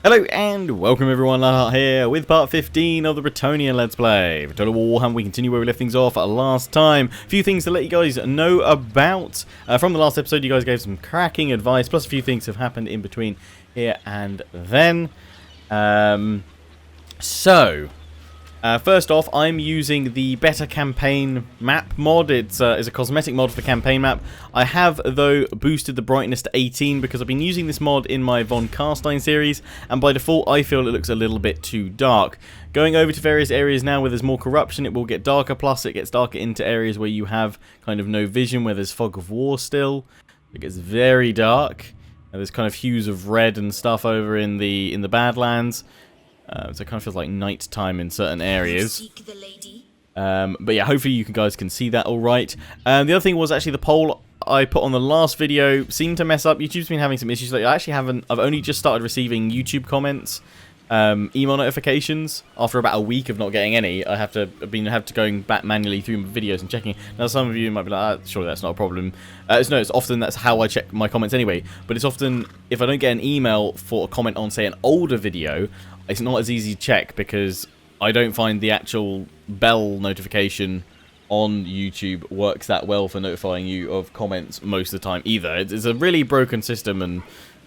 Hello and welcome everyone, Lionheart here with part 15 of the Bretonnia Let's Play. For Total Warhammer, we continue where we left things off last time. A few things to let you guys know about. From the last episode, you guys gave some cracking advice, plus a few things have happened in between here and then. First off, I'm using the Better Campaign map mod. It's a cosmetic mod for the campaign map. I have, though, boosted the brightness to 18 because I've been using this mod in my Von Carstein series, and by default I feel it looks a little bit too dark. Going over to various areas now where there's more corruption, it will get darker, plus it gets darker into areas where you have kind of no vision, where there's fog of war still. It gets very dark, and there's kind of hues of red and stuff over in the Badlands. So it kind of feels like night time in certain areas. But yeah, hopefully you guys can see that all right. The other thing was actually the poll I put on the last video seemed to mess up. YouTube's been having some issues. Like, I've only just started receiving YouTube comments, email notifications after about a week of not getting any. I have to going back manually through my videos and checking. Now some of you might be like, surely that's not a problem. It's often that's how I check my comments anyway. But it's often if I don't get an email for a comment on say an older video, it's not as easy to check because I don't find the actual bell notification on YouTube works that well for notifying you of comments most of the time either. It's a really broken system, and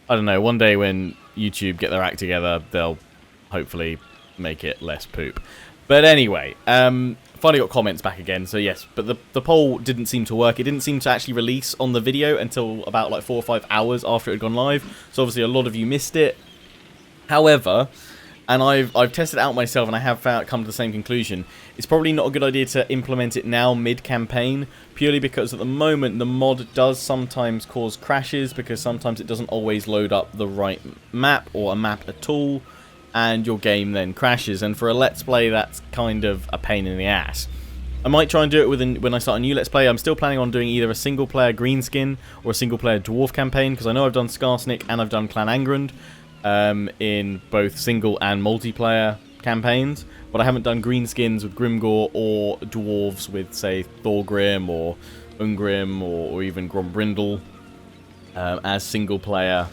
I don't know, one day when YouTube get their act together, they'll hopefully make it less poop. But anyway, finally got comments back again, so yes, but the poll didn't seem to work. It didn't seem to actually release on the video until about like 4 or 5 hours after it had gone live, so obviously a lot of you missed it. However, and I've tested it out myself, and I have come to the same conclusion. It's probably not a good idea to implement it now mid-campaign, purely because at the moment the mod does sometimes cause crashes, because sometimes it doesn't always load up the right map or a map at all, and your game then crashes. And for a Let's Play, that's kind of a pain in the ass. I might try and do it when I start a new Let's Play. I'm still planning on doing either a single-player Greenskin or a single-player Dwarf campaign, because I know I've done Skarsnik and I've done Clan Angrund. In both single and multiplayer campaigns, but I haven't done greenskins with Grimgor or dwarves with, say, Thorgrim or Ungrim or even Grombrindle as single-player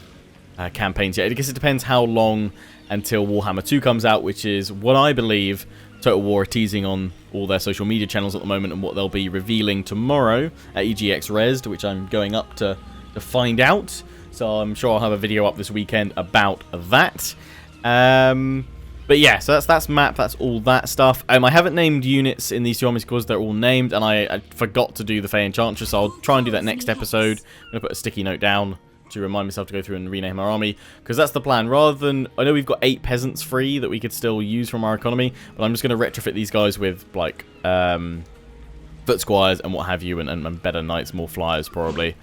campaigns yet. I guess it depends how long until Warhammer 2 comes out, which is what I believe Total War are teasing on all their social media channels at the moment, and what they'll be revealing tomorrow at EGX Resd, which I'm going up to find out. So I'm sure I'll have a video up this weekend about that. But yeah, so that's map, that's all that stuff. I haven't named units in these two armies because they're all named, and I forgot to do the FAY Enchantress, so I'll try and do that next episode. I'm going to put a sticky note down to remind myself to go through and rename our army, because that's the plan. Rather than, I know we've got 8 peasants free that we could still use from our economy, but I'm just going to retrofit these guys with, like, foot squires and what have you, and better knights, more flyers probably.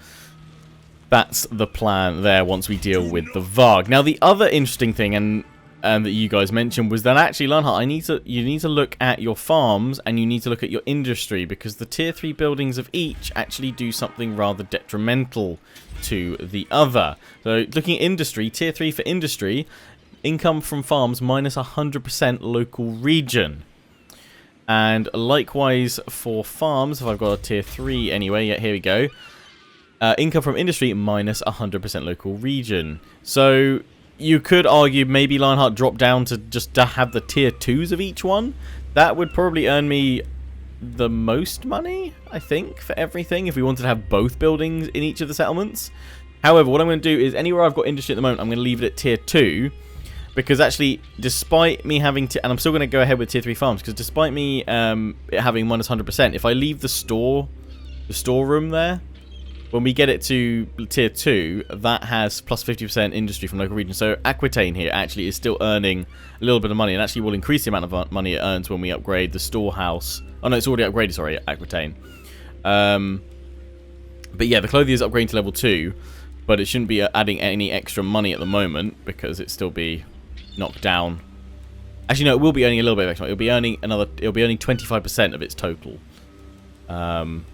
That's the plan there once we deal with the Varg. Now, the other interesting thing and that you guys mentioned was that actually, Lionheart, you need to look at your farms and you need to look at your industry, because the tier 3 buildings of each actually do something rather detrimental to the other. So, looking at industry, tier 3 for industry, income from farms minus 100% local region. And likewise for farms, if I've got a tier 3 anyway, yeah, here we go. Income from industry minus 100% local region. So you could argue maybe Lionheart drop down to just to have the tier 2s of each one. That would probably earn me the most money, I think, for everything, if we wanted to have both buildings in each of the settlements. However, what I'm going to do is anywhere I've got industry at the moment, I'm going to leave it at tier 2. Because actually, despite me having to, and I'm still going to go ahead with tier 3 farms, because despite me it having minus 100%, if I leave the storeroom there, when we get it to tier 2, that has plus 50% industry from local region. So Aquitaine here actually is still earning a little bit of money, and actually will increase the amount of money it earns when we upgrade the storehouse. Oh no, it's already upgraded, sorry, Aquitaine. But yeah, the clothier is upgrading to level 2, but it shouldn't be adding any extra money at the moment, because it still be knocked down. Actually no, it will be earning a little bit of extra money. It'll be earning 25% of its total. When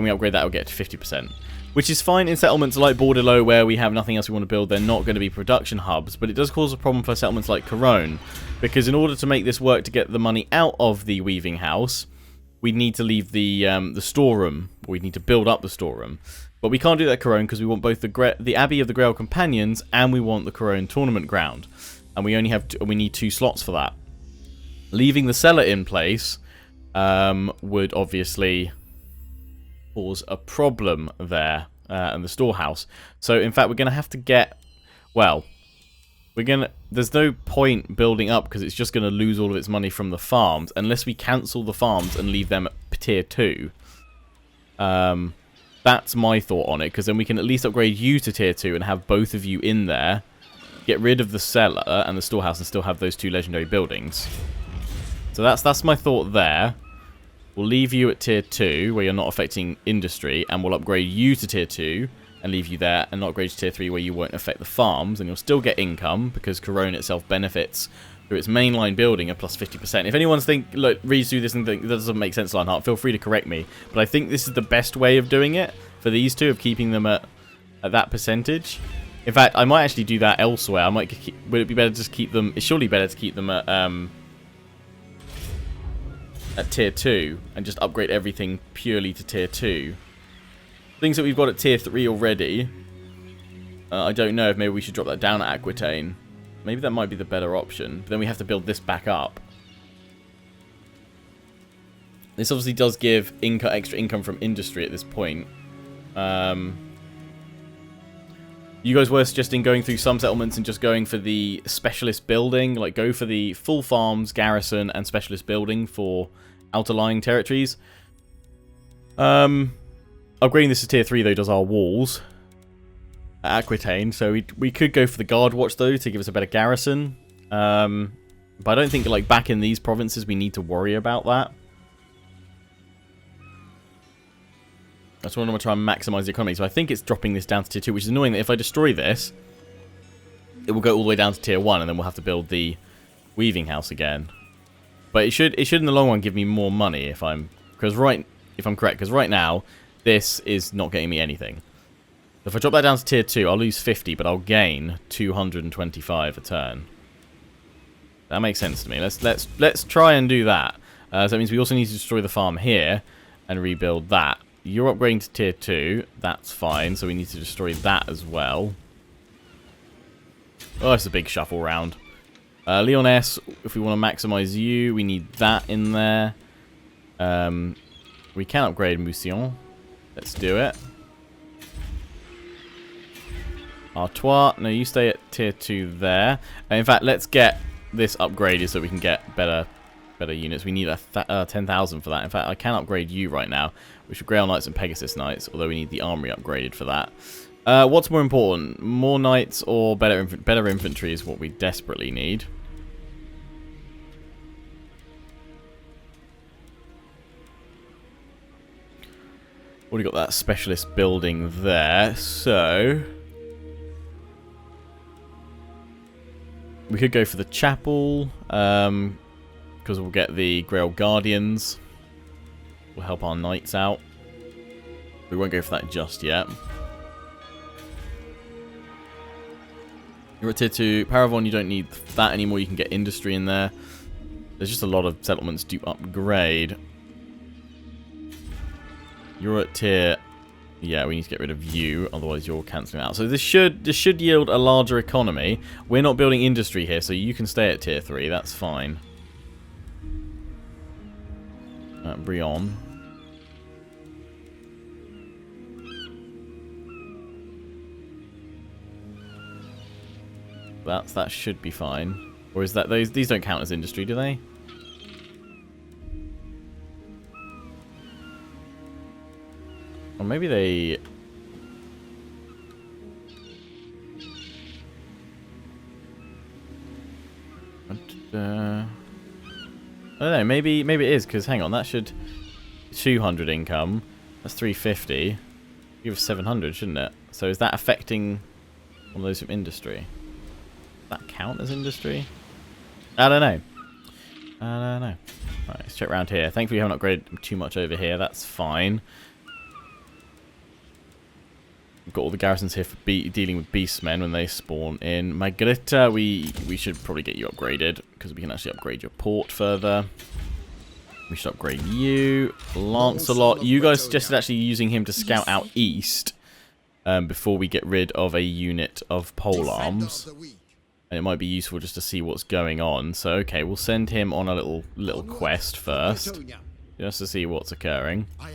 we upgrade that, it'll get to 50%. Which is fine in settlements like Bordello, where we have nothing else we want to build. They're not going to be production hubs, but it does cause a problem for settlements like Corone, because in order to make this work to get the money out of the weaving house, we need to leave the storeroom. We need to build up the storeroom, but we can't do that at Corone because we want both the Abbey of the Grail Companions and we want the Corone tournament ground. and we need 2 slots for that. Leaving the cellar in place would obviously cause a problem there, and the storehouse. So in fact, we're going to have to get, well, there's no point building up because it's just going to lose all of its money from the farms unless we cancel the farms and leave them at tier 2. That's my thought on it, because then we can at least upgrade you to tier 2 and have both of you in there, get rid of the cellar and the storehouse and still have those 2 legendary buildings. So that's my thought there. We'll leave you at tier 2 where you're not affecting industry, and we'll upgrade you to tier 2 and leave you there, and not upgrade to tier 3 where you won't affect the farms, and you'll still get income because Corona itself benefits through its mainline building of plus 50%. If anyone's reads through this and think that doesn't make sense, Lionheart, feel free to correct me. But I think this is the best way of doing it for these 2, of keeping them at that percentage. In fact, I might actually do that elsewhere. I might would it be better to just keep them? It's surely better to keep them at tier 2 and just upgrade everything purely to tier 2. Things that we've got at tier 3 already, I don't know if maybe we should drop that down at Aquitaine. Maybe that might be the better option. But then we have to build this back up. This obviously does give extra income from industry at this point. You guys were suggesting going through some settlements and just going for the specialist building. Like, go for the full farms, garrison, and specialist building for outer-lying territories. Upgrading this to tier 3, though, does our walls at Aquitaine. So we could go for the guard watch, though, to give us a better garrison. But I don't think, like, back in these provinces, we need to worry about that. I just want to try and maximize the economy. So I think it's dropping this down to tier 2, which is annoying that if I destroy this, it will go all the way down to tier 1, and then we'll have to build the weaving house again. But it should in the long run give me more money if I'm correct, because right now this is not getting me anything. If I drop that down to tier 2, I'll lose 50, but I'll gain 225 a turn. That makes sense to me. Let's try and do that. So that means we also need to destroy the farm here and rebuild that. You're upgrading to tier 2. That's fine. So we need to destroy that as well. Oh, it's a big shuffle round. Lyonesse, if we want to maximize you, we need that in there. We can upgrade Mousillon. Let's do it. Artois, no, you stay at tier 2 there. In fact, let's get this upgraded so we can get better units. We need 10,000 for that. In fact, I can upgrade you right now, which are Grail Knights and Pegasus Knights, although we need the armory upgraded for that. What's more important? More knights or better infantry is what we desperately need. Already got that specialist building there, so we could go for the chapel, because we'll get the Grail Guardians. Will help our knights out. We won't go for that just yet. You're at tier 2. Paravon, you don't need that anymore. You can get industry in there. There's just a lot of settlements to upgrade. You're at tier... Yeah, we need to get rid of you, otherwise you're cancelling out. So this should yield a larger economy. We're not building industry here, so you can stay at tier 3. That's fine. Brion. That should be fine. Or is that these don't count as industry, do they? Or maybe they... I don't know, maybe it is, because hang on, that should... 200 income. That's 350. Give us 700, shouldn't it? So is that affecting one of those from industry? Does that count as industry? I don't know. Right, let's check around here. Thankfully we haven't upgraded too much over here. That's fine. We've got all the garrisons here for dealing with beastmen when they spawn in. Margarita, we should probably get you upgraded, because we can actually upgrade your port further. We should upgrade you. Lancelot, you guys suggested actually using him to scout out east before we get rid of a unit of polearms. And it might be useful just to see what's going on. So, okay, we'll send him on a little quest first. Just to see what's occurring. I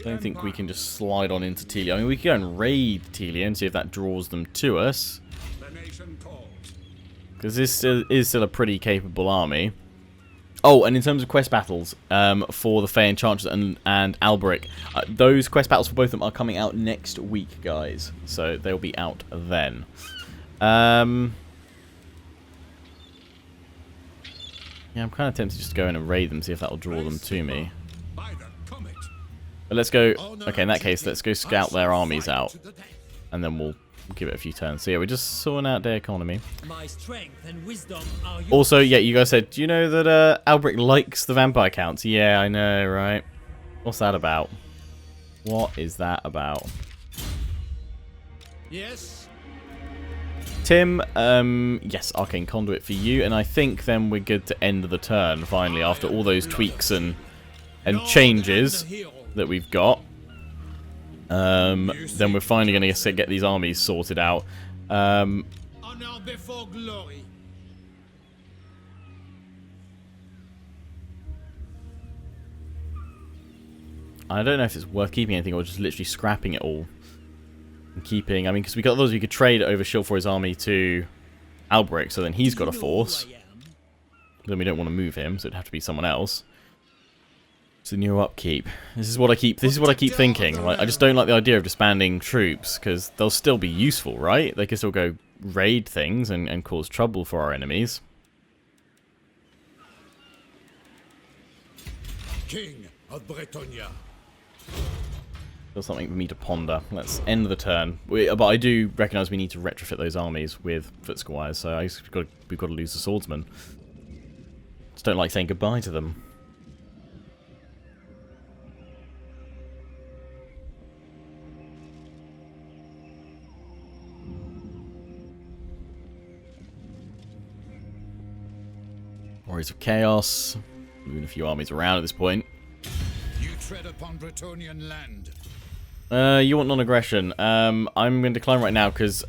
don't think we can just slide on into Telia. I mean, we can go and raid Telia and see if that draws them to us. Because this is still a pretty capable army. Oh, and in terms of quest battles, for the FAY Enchantress and Alberic, those quest battles for both of them are coming out next week, guys. So they'll be out then. Yeah, I'm kind of tempted just to go in and raid them, see if that'll draw them to me. But let's go... Okay, in that case, let's go scout their armies out. And then we'll give it a few turns. So yeah, we're just sorting out their economy. Also, yeah, you guys said, do you know that Alberic likes the vampire counts? Yeah, I know, right? What's that about? What is that about? Yes. Tim, yes, Arcane Conduit for you, and I think then we're good to end the turn, finally, after all those tweaks and changes that we've got. Then we're finally going to get these armies sorted out. Honor before glory. I don't know if it's worth keeping anything or just literally scrapping it all. And keeping, I mean, because we got those we could trade over Shield for his army to Alberic, so then he's got a force. Then we don't want to move him, so it'd have to be someone else. It's a new upkeep. This is what I keep thinking. Like, I just don't like the idea of disbanding troops, because they'll still be useful, right? They can still go raid things and cause trouble for our enemies. King of Bretonnia. Still something for me to ponder. Let's end the turn. But I do recognise we need to retrofit those armies with foot squires, so I guess we've got to lose the swordsman. Just don't like saying goodbye to them. Warriors of Chaos. Moving a few armies around at this point. You tread upon Bretonnian land. You want non-aggression. I'm going to decline right now because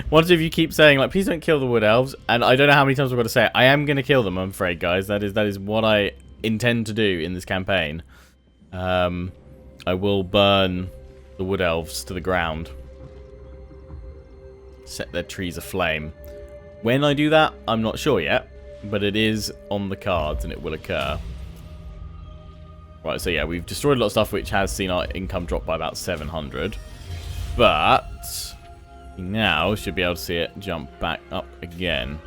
one of you keep saying, like, please don't kill the Wood Elves, and I don't know how many times I've got to say it. I am going to kill them, I'm afraid, guys. That is what I intend to do in this campaign. I will burn the Wood Elves to the ground. Set their trees aflame. When I do that, I'm not sure yet. But it is on the cards, and it will occur. Right, so yeah, we've destroyed a lot of stuff, which has seen our income drop by about 700. But we now should be able to see it jump back up again.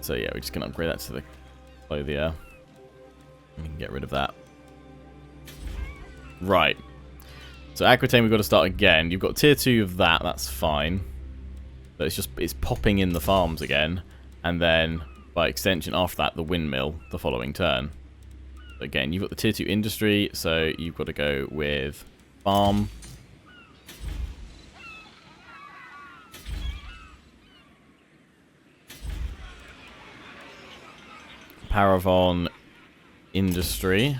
So yeah, we're just going to upgrade that to the clothier. We can get rid of that. Right. So Aquitaine, we've got to start again. You've got tier 2 of that, that's fine. So it's popping in the farms again, and then by extension after that the windmill the following turn. Again, you've got the tier 2 industry, so you've got to go with farm. Paravon industry.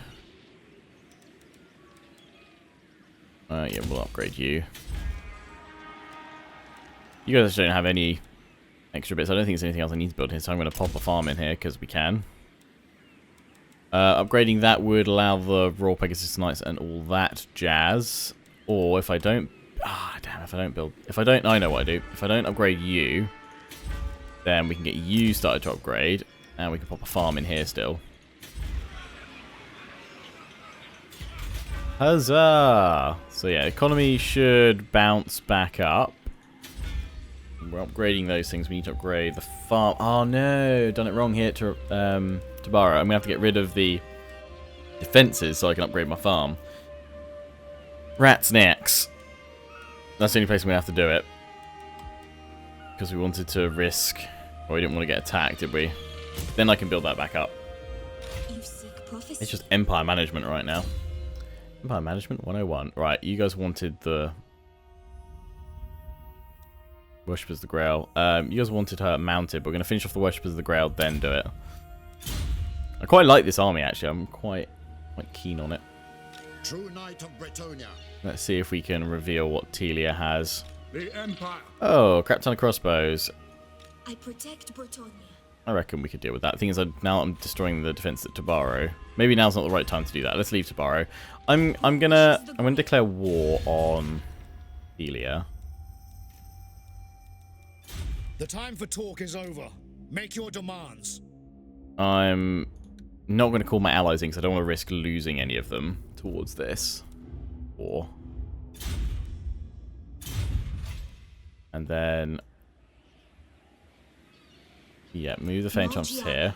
Yeah, we'll upgrade you. You guys don't have any extra bits. I don't think there's anything else I need to build here, so I'm going to pop a farm in here because we can. Upgrading that would allow the Royal Pegasus Knights and all that jazz. Or if I don't... Ah, damn, if I don't build... If I don't... I know what I do. If I don't upgrade you, then we can get you started to upgrade, and we can pop a farm in here still. Huzzah! So yeah, economy should bounce back up. We're upgrading those things. We need to upgrade the farm. Oh no, done it wrong here to Tabara. I'm gonna have to get rid of the defenses so I can upgrade my farm. Rats necks. That's the only place I'm gonna have to do it. Because we wanted to risk, or we didn't want to get attacked, did we? Then I can build that back up. It's just Empire Management right now. Empire Management 101. Right, you guys wanted the Worshippers of the Grail. You guys wanted her mounted, but we're going to finish off the Worshippers of the Grail, then do it. I quite like this army, actually. I'm quite keen on it. True knight of Bretonnia. Let's see if we can reveal what Telia has. The Empire. Oh, crap ton of crossbows. I protect Bretonnia. I reckon we could deal with that. The thing is, now I'm destroying the defense at Tabaro. Maybe now's not the right time to do that. Let's leave Tabaro. I'm gonna declare war on Telia. The time for talk is over. Make your demands. I'm not going to call my allies in because I don't want to risk losing any of them towards this war. And then, yeah, move the Faint Chomps here.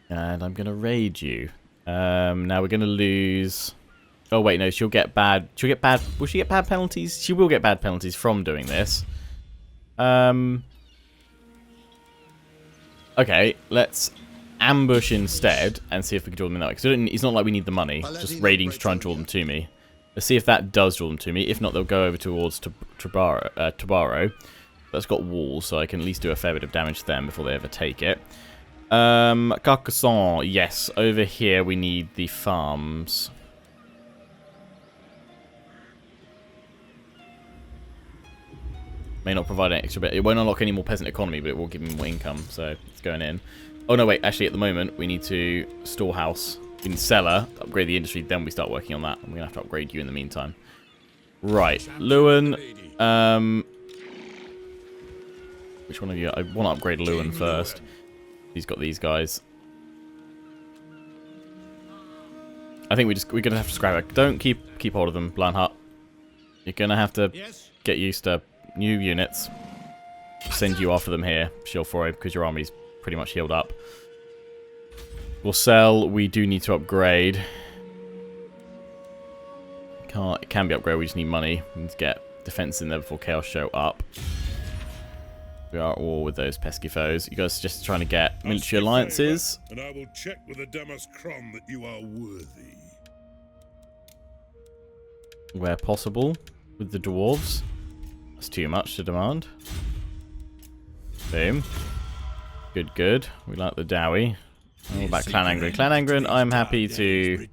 And I'm going to raid you. Now we're going to lose... Oh, wait, no, she'll get bad... Will she get bad penalties? She will get bad penalties from doing this. Okay, let's ambush instead and see if we can draw them in that way. Because it's not like we need the money, just raiding to try and draw them to me. Let's see if that does draw them to me. If not, they'll go over towards Tabaro. That's got walls, so I can at least do a fair bit of damage to them before they ever take it. Carcassonne, yes. Over here we need the farms. May not provide an extra bit. It won't unlock any more peasant economy, but it will give me more income, so it's going in. Oh, no, wait. Actually, at the moment, we need to storehouse in cellar, upgrade the industry, then we start working on that. And we're going to have to upgrade you in the meantime. Right. Lewin. Which one of you? I want to upgrade Lewin first. He's got these guys. I think we're going to have to scrap it. Don't keep hold of them, Blanhart. You're going to have to get used to new units. Send you after them here, Shilfoy, because your army's pretty much healed up. We'll sell. We do need to upgrade. It can be upgraded. We just need money. We need to get defense in there before chaos show up. We are at war with those pesky foes. You guys are just trying to get military alliances. And I will check with the Demas Kron that you are worthy. Where possible with the dwarves. That's too much to demand. Boom. Good, good. We like the Dowie. What about Clan Angren? Clan Angren, I'm happy to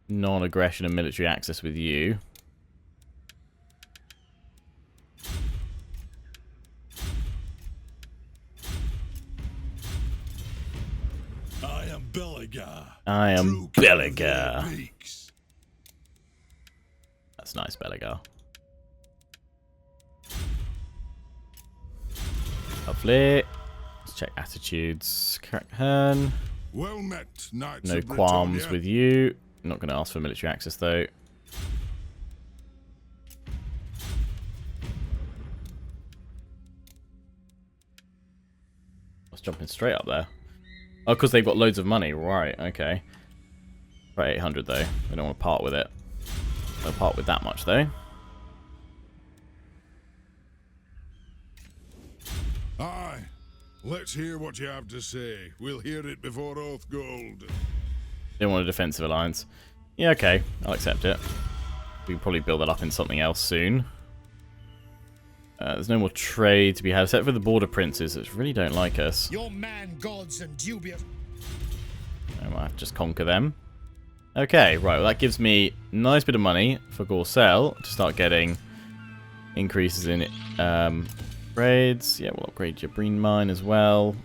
non-aggression and military access with you. I am Belagar. I am Belagar. That's nice, Belagar. Lovely. Let's check attitudes. Hearn. Well met, knights No of qualms Bretonnia. with you. I'm not going to ask for military access though. I was jumping straight up there. Oh, because they've got loads of money. Right, okay. Right, 800 though. They don't want to part with it. They'll part with that much though. Aye. Let's hear what you have to say. We'll hear it before Oath Gold. They want a defensive alliance. Yeah, okay. I'll accept it. We can probably build that up in something else soon. There's no more trade to be had, except for the border princes, which really don't like us. Your man gods and dubious. I might have to just conquer them. Okay, right. Well, that gives me a nice bit of money for Gorsel to start getting increases in raids. Yeah, we'll upgrade your Breen Mine as well.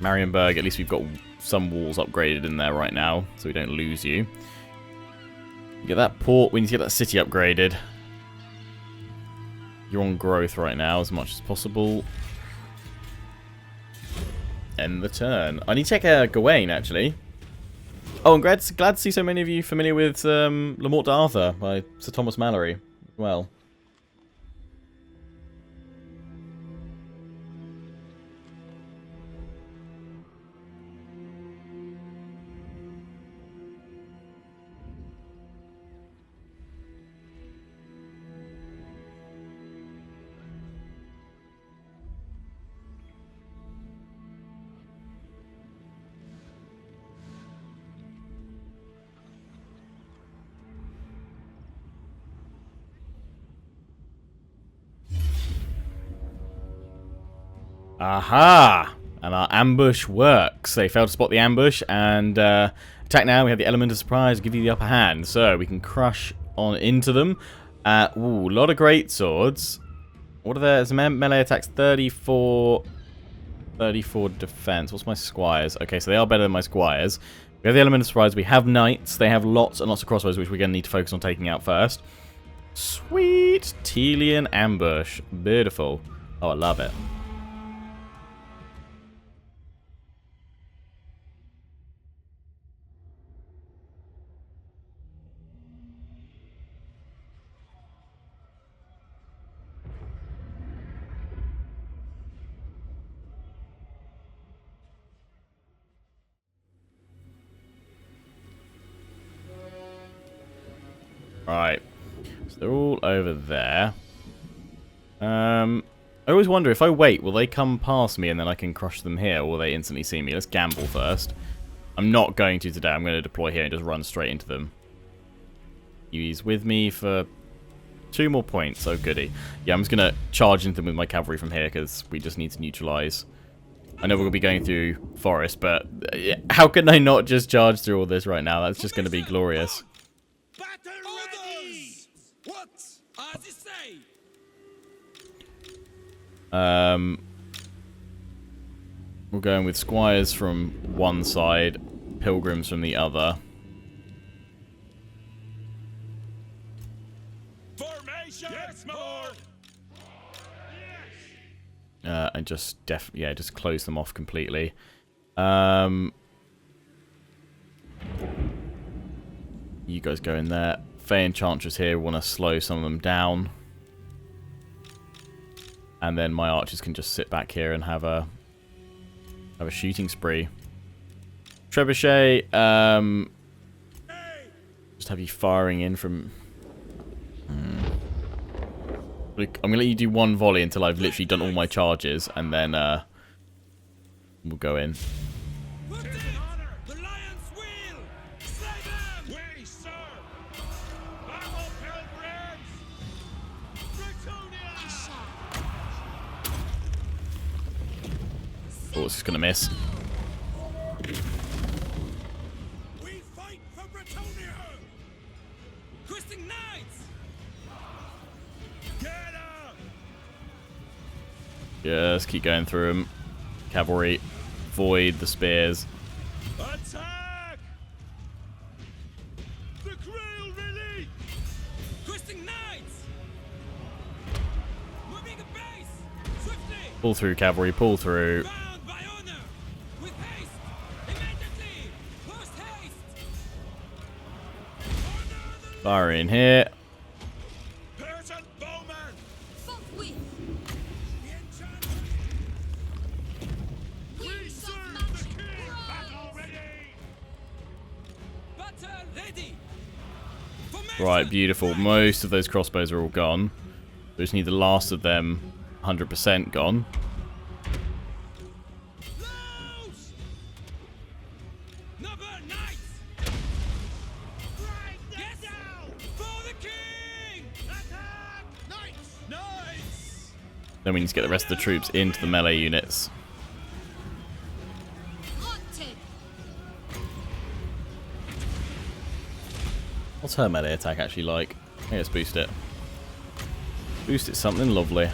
Marienburg, at least we've got some walls upgraded in there right now, so we don't lose you. Get that port. We need to get that city upgraded. You're on growth right now as much as possible. End the turn. I need to check Gawain, actually. Oh, and glad to see so many of you familiar with Le Morte d'Arthur by Sir Thomas Malory as well. Aha! And our ambush works. They failed to spot the ambush, and attack now. We have the element of surprise, give you the upper hand. So we can crush on into them. Ooh, a lot of great swords. What are their melee attacks? 34 defense. What's my squires? Okay, so they are better than my squires. We have the element of surprise. We have knights. They have lots and lots of crossbows, which we're going to need to focus on taking out first. Sweet Telian ambush. Beautiful. Oh, I love it. Right, so they're all over there. I always wonder, if I wait, will they come past me and then I can crush them here, or will they instantly see me? Let's gamble first. I'm not going to today. I'm going to deploy here and just run straight into them. He's with me for 2 more points. Oh, goody. Yeah, I'm just going to charge into them with my cavalry from here because we just need to neutralize. I know we're going to be going through forest, but how can I not just charge through all this right now? That's just going to be glorious. We're going with squires from one side, pilgrims from the other. Formation! Yes, my lord! And just just close them off completely. You guys go in there. FAY Enchantress here want to slow some of them down. And then my archers can just sit back here and have a shooting spree. Trebuchet, just have you firing in from... I'm going to let you do 1 volley until I've literally done all my charges, and then we'll go in. Oh, it's just gonna miss. We fight for Bretonnia! Christing Knights! Get up! Just keep going through them. Cavalry, void the spears. Attack! The Grail release! Christing Knights! Moving a base! Swiftly! Pull through, cavalry, pull through. Fire in here. Right, beautiful. Most of those crossbows are all gone. We just need the last of them 100% gone. Then we need to get the rest of the troops into the melee units. What's her melee attack actually like? Okay, let's boost it. Boost it something lovely.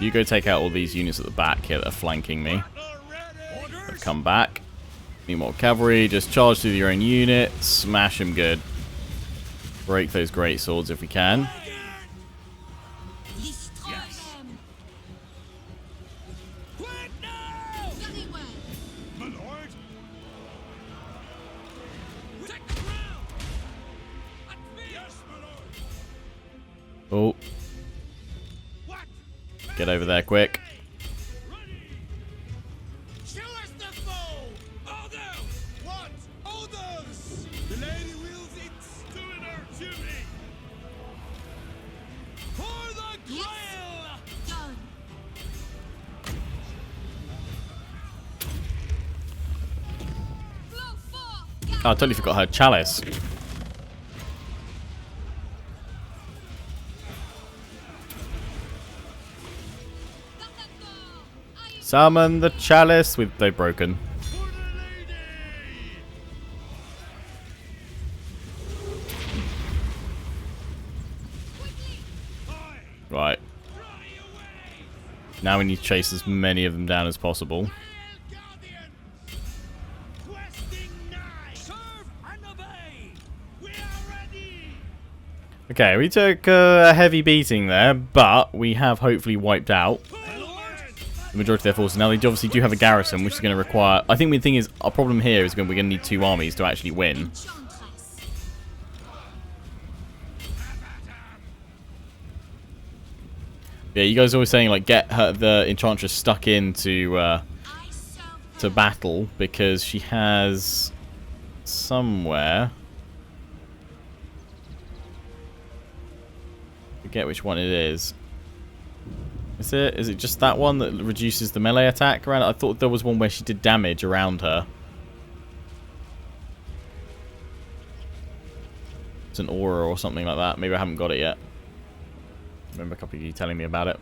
You go take out all these units at the back here that are flanking me. They've come back. Need more cavalry. Just charge through your own units. Smash them good. Break those great swords if we can. Oh. Get over there quick. Oh, I totally forgot her chalice. Summon the chalice. They've broken. Right. Now we need to chase as many of them down as possible. Okay, we took a heavy beating there, but we have hopefully wiped out the majority of their forces. Now they obviously do have a garrison, which is going to require... I think the thing is, our problem here is we're going to need 2 armies to actually win. Yeah, you guys are always saying, like, get the Enchantress stuck into to battle, because she has somewhere... Forget which one it is. Is it just that one that reduces the melee attack around it? I thought there was one where she did damage around her. It's an aura or something like that. Maybe I haven't got it yet. I remember a couple of you telling me about it.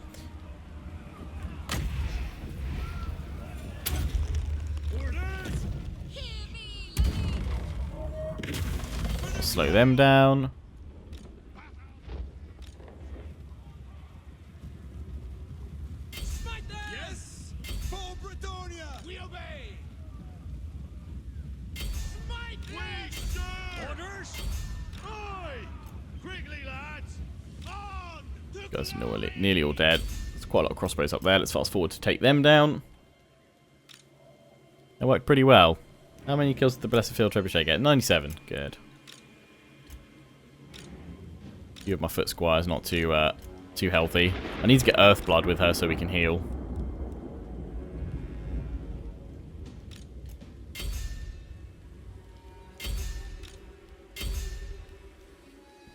Slow them down. Yes! For Bretonnia! We obey! Smite them! We serve! Orders! Aye! Quickly, lads! On! You guys are nearly all dead. There's quite a lot of crossbows up there. Let's fast forward to take them down. That worked pretty well. How many kills did the Blessed Field Trebuchet get? 97. Good. You have my foot squire's not too healthy. I need to get Earthblood with her so we can heal.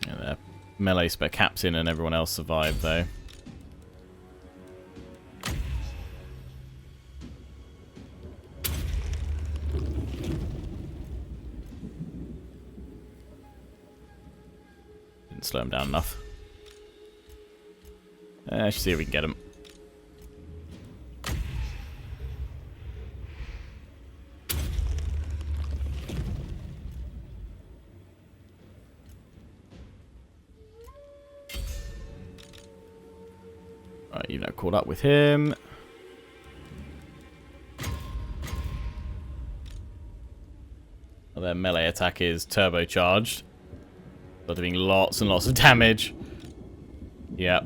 Yeah, their melee spare captain and everyone else survived though. Didn't slow him down enough. Let's see if we can get him. Right, you've now caught up with him. Well, their melee attack is turbocharged. They're doing lots and lots of damage. Yep.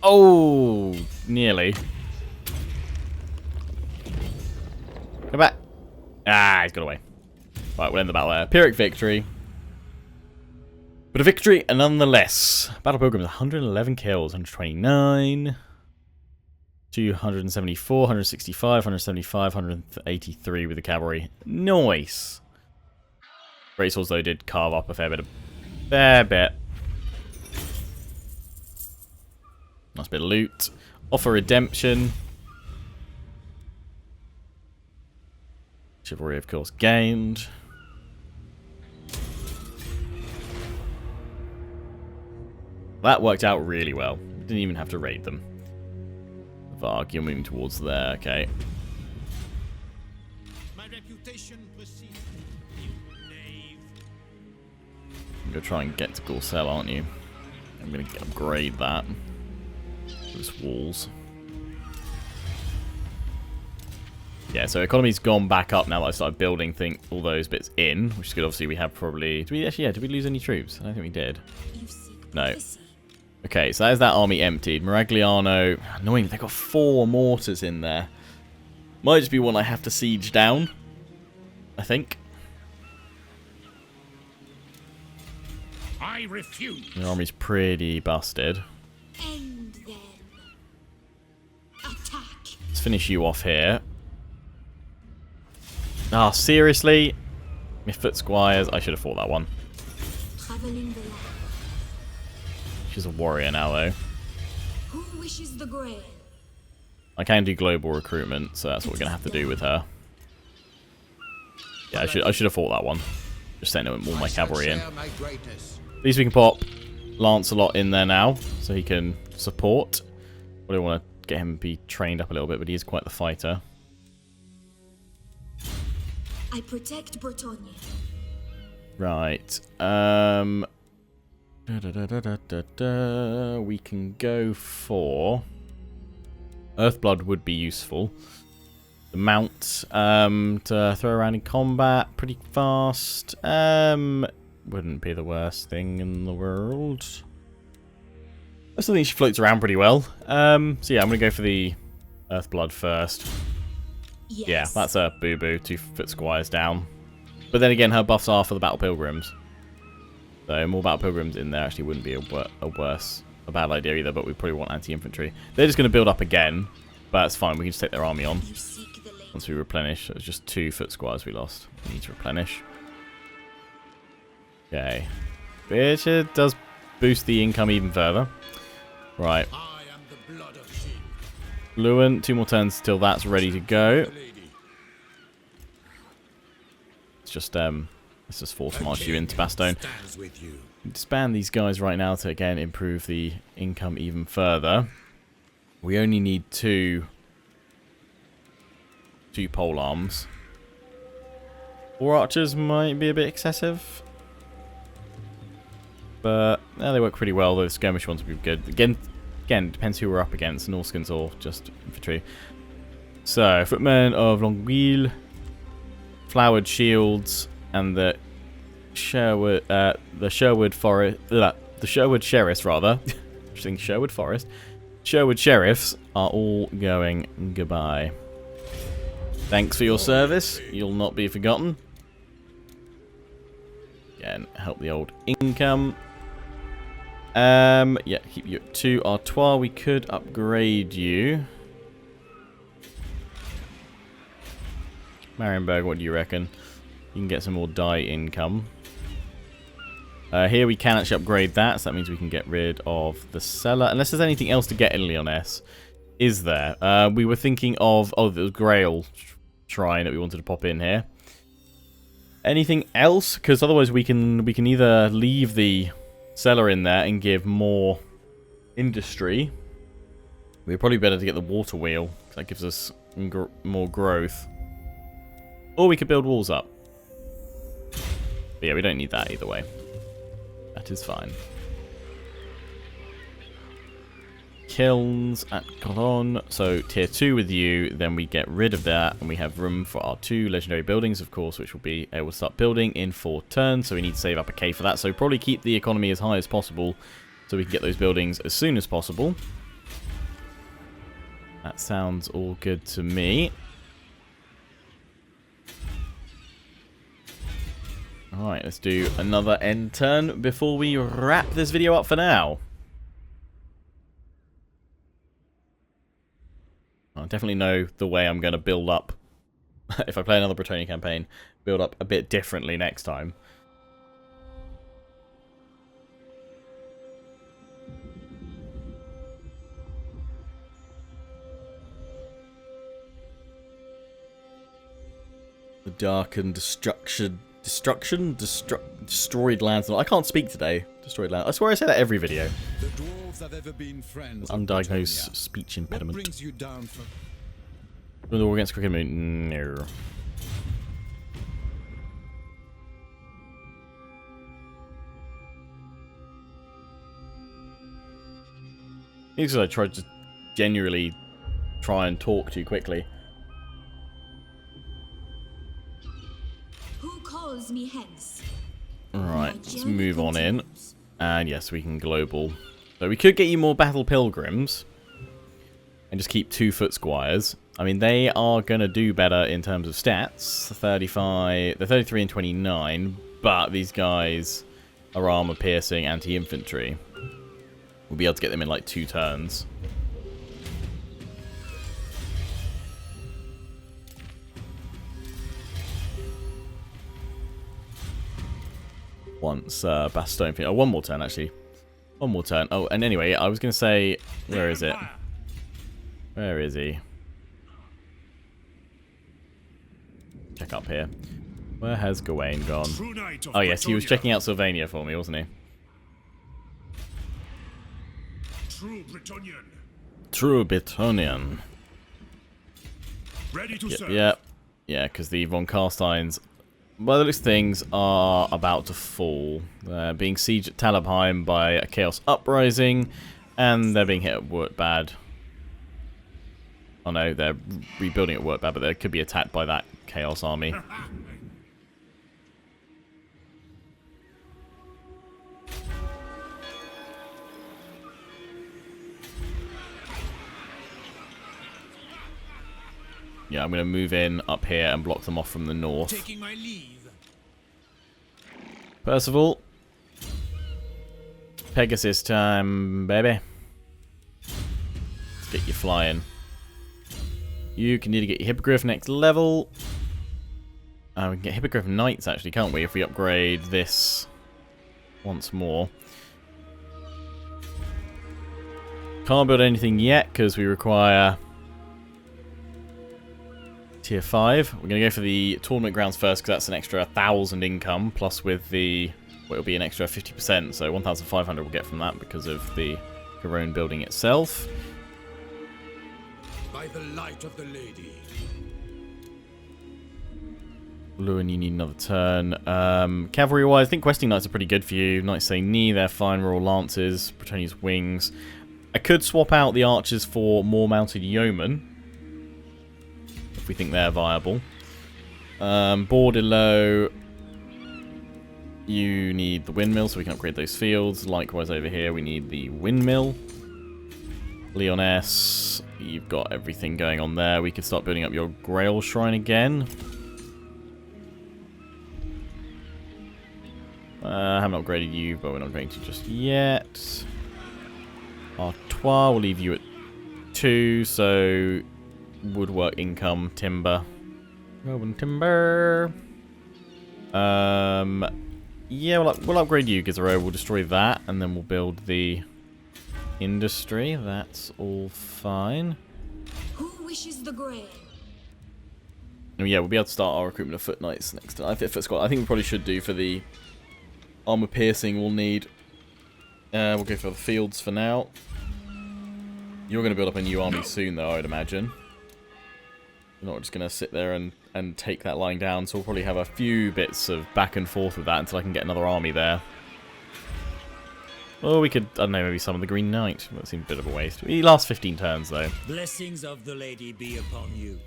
Oh, nearly. Come back. Ah, he's got away. Right, we'll end the battle there. Pyrrhic victory. But a victory nonetheless. Battle Pilgrims, 111 kills, 129, 274, 165, 175, 183 with the cavalry. Nice. Great Swords, though, did carve up a fair bit. Nice bit of loot. Offer redemption. Chivalry, of course, gained. That worked out really well. Didn't even have to raid them. Varg, you're moving towards there. Okay. My reputation precedes you, knave. You're going to try and get to Gorcel, aren't you? I'm going to upgrade that. Those walls. Yeah, so economy's gone back up now that I started building all those bits in, which is good. Obviously, we have probably... did we lose any troops? I don't think we did. No. Okay, so that is that army emptied. Miragliano... Annoying, they've got 4 mortars in there. Might just be one I have to siege down, I think. I refuse. The army's pretty busted. End them. Attack. Let's finish you off here. Ah, seriously? My foot squires. I should have fought that one. Traveling the land. She's a warrior now, though. Who wishes the grail? I can do global recruitment, so that's what we're going to have to do with her. Yeah, I should have fought that one. Just sending all my cavalry in. At least we can pop Lancelot in there now, so he can support. I don't want to get him to be trained up a little bit, but he is quite the fighter. I protect Bretonnia. Right. We can go for... Earthblood would be useful. The mount to throw around in combat pretty fast. Wouldn't be the worst thing in the world. I still think she floats around pretty well. So yeah, I'm going to go for the Earthblood first. Yes. Yeah, that's a boo-boo. 2-foot squires down. But then again, her buffs are for the Battle Pilgrims. So more Battle Pilgrims in there actually wouldn't be a bad idea either, but we probably want anti-infantry. They're just going to build up again, but it's fine. We can just take their army on once we replenish. So it's just 2-foot squires we lost. We need to replenish. Okay. Which it does boost the income even further. Right. Lewin, 2 more turns till that's ready to go. Let's just force march you into Bastogne. Disband these guys right now to again improve the income even further. We only need two pole arms. 4 archers might be a bit excessive, but they work pretty well. Those skirmish ones would be good. Again, depends who we're up against, Norskins or just infantry. So, footmen of Longueuil, flowered shields, and the Sherwood Sheriffs, rather. I think Sherwood Forest. Sherwood Sheriffs are all going goodbye. Thanks for your service. You'll not be forgotten. Again, help the old income. Yeah, keep you at 2 Artois. We could upgrade you. Marienburg, what do you reckon? You can get some more die income. Here we can actually upgrade that, so that means we can get rid of the cellar. Unless there's anything else to get in Lyonesse. Is there? We were thinking of... Oh, the Grail Shrine that we wanted to pop in here. Anything else? Because otherwise we can either leave the cellar in there and give more industry. We're probably better to get the water wheel, because that gives us more growth. Or we could build walls up. But yeah, we don't need that either way. That is fine. Kilns at Cologne. So tier 2 with you, then we get rid of that, and we have room for our 2 legendary buildings, of course, which will be able to start building in 4 turns. So we need to save up a K for that. So probably keep the economy as high as possible, so we can get those buildings as soon as possible. That sounds all good to me. Alright, let's do another end turn before we wrap this video up for now. I definitely know the way I'm going to build up, if I play another Bretonnia campaign, build up a bit differently next time. The darkened destroyed lands. I can't speak today. Destroyed land. I swear I say that every video. The dwarves have ever been friends. Undiagnosed speech impediment. What brings you down from... The war against Cricket Moon. No. Because I tried to genuinely try and talk too quickly. Who calls me hence? Alright, let's move on in. And yes, we can global. So we could get you more Battle Pilgrims. And just keep 2-foot squires. I mean, they are going to do better in terms of stats. 35, they're 33 and 29. But these guys are armor piercing, anti-infantry. We'll be able to get them in like 2 turns. Once Bastogne... Oh, 1 more turn, actually. One more turn. Oh, and anyway, I was going to say, where is it? Where is he? Check up here. Where has Gawain gone? Oh yes, he was checking out Sylvania for me, wasn't he? True Bretonnian. True Bretonnian. Ready to serve. Yep. Yeah, because the von Carsteins, well, those things are about to fall. They're being sieged at Talabheim by a Chaos Uprising, and they're being hit at Wurtbad. Oh no, they're rebuilding at Wurtbad, but they could be attacked by that Chaos army. Yeah, I'm going to move in up here and block them off from the north. Taking my leave. Percival. Pegasus time, baby. Let's get you flying. You can need to get your Hippogriff next level. We can get Hippogriff Knights, actually, can't we? If we upgrade this once more. Can't build anything yet, because we require Tier 5. We're going to go for the tournament grounds first, because that's an extra 1,000 income, plus with the, well, it'll be an extra 50%, so 1,500 we'll get from that because of the Corone building itself. By the light of the lady. Lewin, you need another turn. Cavalry-wise, I think Questing Knights are pretty good for you. Knights say knee, they're fine. Royal Lances, Bretonnia's wings. I could swap out the archers for more mounted yeomen, if we think they're viable. Bordelot, you need the windmill, so we can upgrade those fields. Likewise over here, we need the windmill. Leoness, you've got everything going on there. We could start building up your Grail Shrine again. I haven't upgraded you, but we're not going to just yet. Artois, we'll leave you at 2, so woodwork income, timber. Robin timber. Yeah, we'll upgrade you, Gizero. We'll destroy that, and then we'll build the industry. That's all fine. Who wishes the grail? And yeah, we'll be able to start our recruitment of Foot Knights next time. I think we probably should do for the armor piercing. We'll need. We'll go for the fields for now. You're going to build up a new army soon, though, I'd imagine. You're not just going to sit there and take that line down, so we'll probably have a few bits of back and forth with that until I can get another army there. Or we could, I don't know, maybe summon the Green Knight. That seems a bit of a waste. He lasts 15 turns, though. Blessings of the lady be upon you.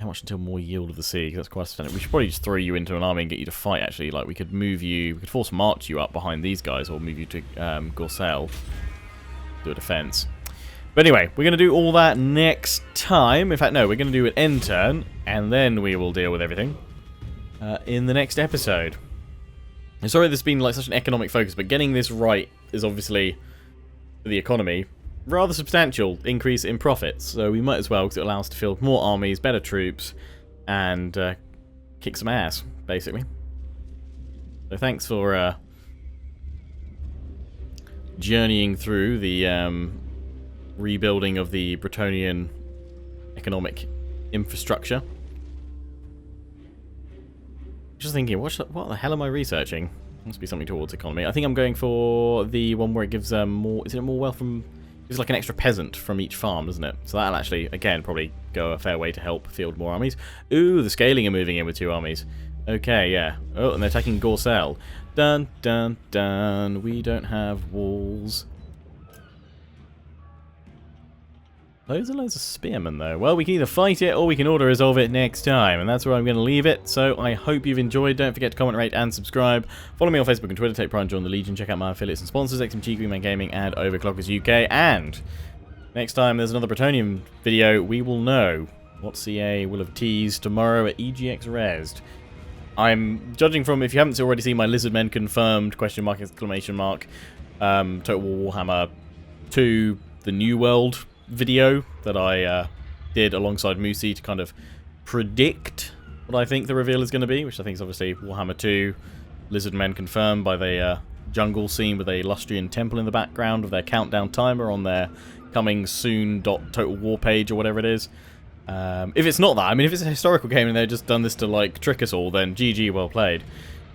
How much until more Yield of the Sea? 'Cause that's quite standard. We should probably just throw you into an army and get you to fight, actually. Like, we could move you, we could force march you up behind these guys, or move you to Gorsel. Do a defense. But anyway, we're going to do all that next time. In fact, no, we're going to do an end turn, and then we will deal with everything in the next episode. I'm sorry this has been like such an economic focus, but getting this right is obviously, for the economy, rather substantial increase in profits. So we might as well, because it allows us to field more armies, better troops, and kick some ass, basically. So thanks for journeying through the rebuilding of the Bretonnian economic infrastructure. Just thinking, what the hell am I researching? Must be something towards economy. I think I'm going for the one where it gives more. Is it more wealth from? It's like an extra peasant from each farm, doesn't it? So that'll actually, again, probably go a fair way to help field more armies. Ooh, the scaling are moving in with 2 armies. Okay, yeah. Oh, and they're attacking Gorsel. Dun dun dun. We don't have walls. Loads and loads of spearmen, though. Well, we can either fight it or we can order resolve it next time, and that's where I'm going to leave it. So I hope you've enjoyed. Don't forget to comment, rate, and subscribe. Follow me on Facebook and Twitter. Take pride and join the Legion. Check out my affiliates and sponsors, XMG, Greenman Gaming, and Overclockers UK. And next time there's another Bretonnian video, we will know what CA will have teased tomorrow at EGX Resd. I'm judging from, if you haven't already seen my Lizardmen confirmed, ! Exclamation mark, Total War Warhammer 2, the New World video that I did alongside Moosey to kind of predict what I think the reveal is going to be, which I think is obviously Warhammer 2, Lizardmen confirmed by the jungle scene with a Lustrian temple in the background with their countdown timer on their coming soon .total war page or whatever it is. If it's not that, I mean, if it's a historical game and they've just done this to, like, trick us all, then GG, well played.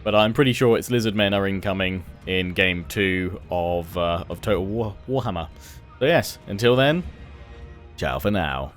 But I'm pretty sure it's Lizardmen are incoming in Game 2 of Total Warhammer. So yes, until then, ciao for now.